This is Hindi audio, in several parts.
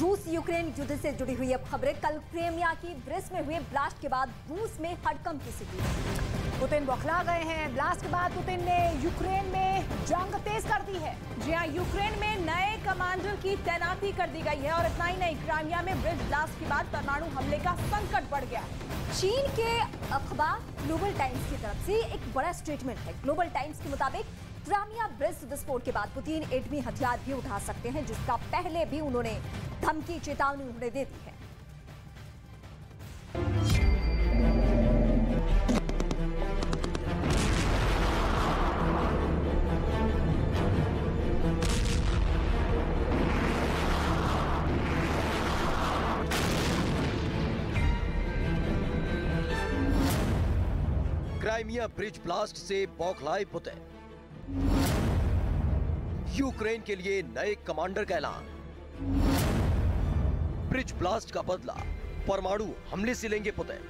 रूस यूक्रेन युद्ध से जुड़ी हुई अब खबरें। कल क्रीमिया की ब्रेस्ट में हुए ब्लास्ट के बाद रूस में हड़कंप की स्थिति। पुतिन बौखला गए हैं। ब्लास्ट के बाद पुतिन ने यूक्रेन में जंग तेज कर दी है। जी हाँ, यूक्रेन में नए कमांडर की तैनाती कर दी गई है और इतना ही नहीं, क्रीमिया में ब्रिज ब्लास्ट के बाद परमाणु हमले का संकट बढ़ गया है। चीन के अखबार ग्लोबल टाइम्स की तरफ से एक बड़ा स्टेटमेंट है। ग्लोबल टाइम्स के मुताबिक क्रीमिया ब्रिज विस्फोट के बाद पुतिन एटमी हथियार भी उठा सकते हैं, जिसका पहले भी उन्होंने धमकी चेतावनी उन्हें दे दी है। क्राइमिया ब्रिज ब्लास्ट से बौखलाए पुतिन। यूक्रेन के लिए नए कमांडर का ऐलान। ब्रिज ब्लास्ट का बदला परमाणु हमले से लेंगे पुतिन।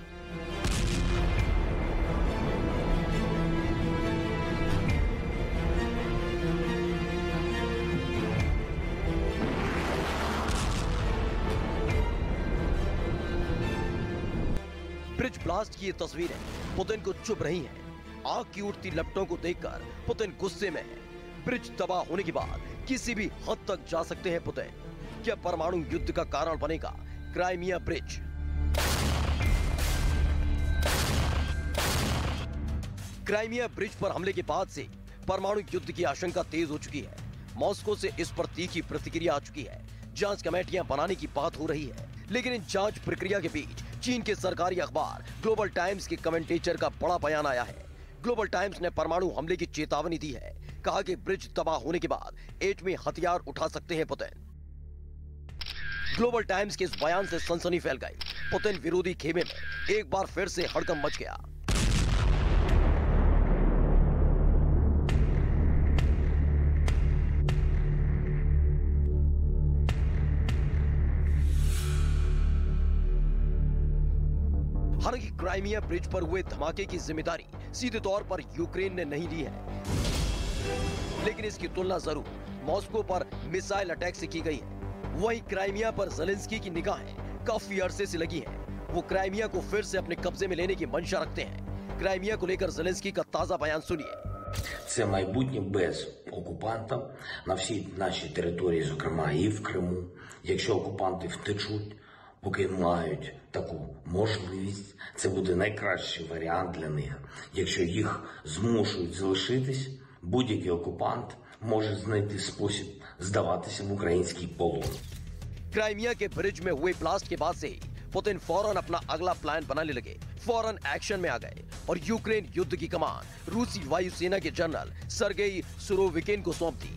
ब्रिज ब्लास्ट की ये तस्वीरें पुतिन को चुभ रही हैं। आग की उठती लपटों को देखकर पुतिन गुस्से में है। ब्रिज तबाह होने के बाद किसी भी हद तक जा सकते हैं पुतिन। क्या परमाणु युद्ध का कारण बनेगा क्राइमिया ब्रिज? क्राइमिया ब्रिज पर हमले के बाद से परमाणु युद्ध की आशंका तेज हो चुकी है। मॉस्को से इस पर तीखी प्रतिक्रिया आ चुकी है। जांच कमेटियां बनाने की बात हो रही है, लेकिन इन जांच प्रक्रिया के बीच चीन के सरकारी अखबार ग्लोबल टाइम्स के कमेंटेटर का बड़ा बयान आया है। ग्लोबल टाइम्स ने परमाणु हमले की चेतावनी दी है। कहा कि ब्रिज तबाह होने के बाद एटमी हथियार उठा सकते हैं पुतिन। ग्लोबल टाइम्स के इस बयान से सनसनी फैल गई। पुतिन विरोधी खेमे में एक बार फिर से हड़कंप मच गया। हालांकि क्राइमिया ब्रिज पर हुए धमाके की जिम्मेदारी सीधे तौर पर यूक्रेन ने नहीं ली है, लेकिन इसकी तुलना जरूर मॉस्को पर मिसाइल अटैक से की गई है। वहीं क्राइमिया पर ज़ेलेंस्की की निगाहें काफी अरसे से लगी हैं। वो क्राइमिया को फिर से अपने कब्जे में लेने की मंशा रखते हैं। क्राइमिया को लेकर ज़ेलेंस्की का ताजा बयान सुनिए। Це майбутнє без окупанта на всій нашій території, зокрема і в Криму. Якщо окупанти втечуть, поки мають таку можливість, це буде найкращий варіант для них. Якщо їх змушують залишитись, будь-який окупант може знайти спосіб здаватися в український полон. क्राइमिया के ब्रिज में हुए ब्लास्ट के बाद से ही पुतिन फौरन अपना अगला प्लान बनाने लगे। फौरन एक्शन में आ गए और यूक्रेन युद्ध की कमान रूसी वायुसेना के जनरल सर्गेई सुरोविकिन को सौंप दी।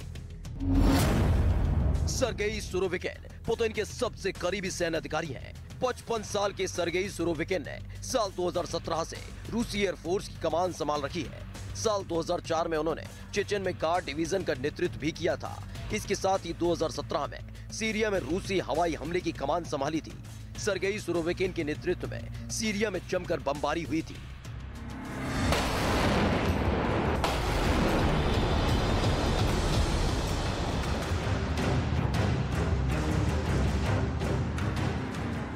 सर्गेई सुरोविकिन पुतिन के सबसे करीबी सैन्य अधिकारी हैं। 55 साल के सर्गेई सुरोविकिन ने साल 2017 से रूसी एयरफोर्स की कमान संभाल रखी है। साल 2004 में उन्होंने चेचन में गार्ड डिवीजन का नेतृत्व भी किया था। इसके साथ ही 2017 में सीरिया में रूसी हवाई हमले की कमान संभाली थी। सर्गेई सुरोविकिन के नेतृत्व में सीरिया में जमकर बमबारी हुई थी।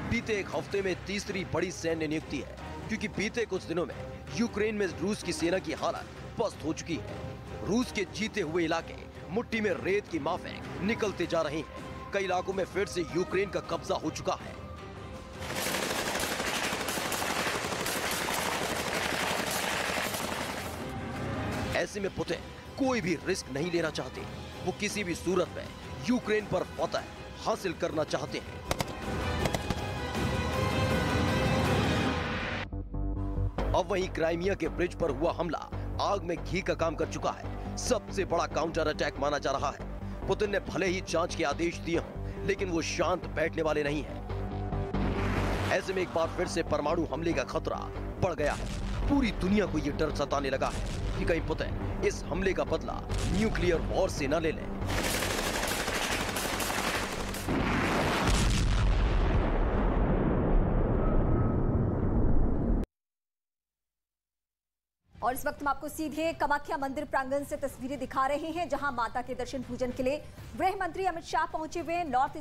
बीते एक हफ्ते में तीसरी बड़ी सैन्य नियुक्ति है, क्योंकि बीते कुछ दिनों में यूक्रेन में रूस की सेना की हालत पस्त हो चुकी है। रूस के जीते हुए इलाके मुट्ठी में रेत की माफिक निकलते जा रहे हैं। कई इलाकों में फिर से यूक्रेन का कब्जा हो चुका है। ऐसे में पुतिन कोई भी रिस्क नहीं लेना चाहते। वो किसी भी सूरत में यूक्रेन पर फतह हासिल करना चाहते हैं। अब वहीं क्राइमिया के ब्रिज पर हुआ हमला आग में घी का काम कर चुका है। सबसे बड़ा काउंटर अटैक माना जा रहा है। पुतिन ने भले ही जांच के आदेश दिए हों, लेकिन वो शांत बैठने वाले नहीं हैं। ऐसे में एक बार फिर से परमाणु हमले का खतरा बढ़ गया है। पूरी दुनिया को ये डर सताने लगा है कि कहीं पुतिन इस हमले का बदला न्यूक्लियर वॉर से न ले लें। और इस वक्त हम आपको सीधे कामाख्या मंदिर प्रांगण से तस्वीरें दिखा रहे हैं, जहां माता के दर्शन पूजन के लिए गृह मंत्री अमित शाह पहुंचे हुए हैं। नॉर्थ